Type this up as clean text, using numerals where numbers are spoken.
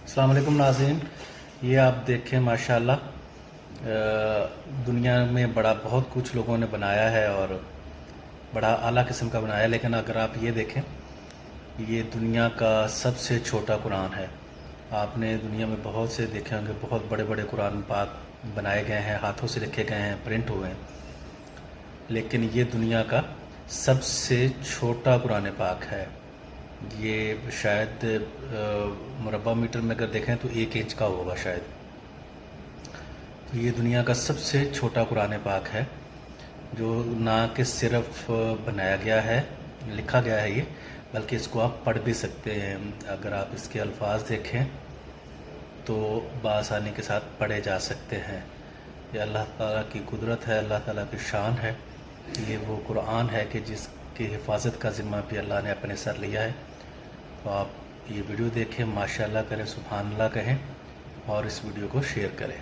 अस्सलाम वालेकुम नाज़रीन। ये आप देखें माशाल्लाह, दुनिया में बड़ा बहुत कुछ लोगों ने बनाया है और बड़ा आला किस्म का बनाया है, लेकिन अगर आप ये देखें, ये दुनिया का सबसे छोटा कुरान है। आपने दुनिया में बहुत से देखे होंगे, बहुत बड़े बड़े कुरान पाक बनाए गए हैं, हाथों से लिखे गए हैं, प्रिंट हुए हैं, लेकिन ये दुनिया का सबसे छोटा कुरान पाक है। ये शायद मुरब्बा मीटर में अगर देखें तो 1 इंच का होगा शायद। तो ये दुनिया का सबसे छोटा कुरान पाक है, जो ना कि सिर्फ बनाया गया है, लिखा गया है ये, बल्कि इसको आप पढ़ भी सकते हैं। अगर आप इसके अल्फाज देखें तो बआसानी के साथ पढ़े जा सकते हैं। ये अल्लाह ताला की कुदरत है, अल्लाह ताला की शान है। ये वो कुरान है कि जिसकी हिफाजत का ज़िम्मा भी अल्लाह ने अपने सर लिया है। तो आप ये वीडियो देखें, माशाअल्लाह करें, सुभान अल्लाह कहें और इस वीडियो को शेयर करें।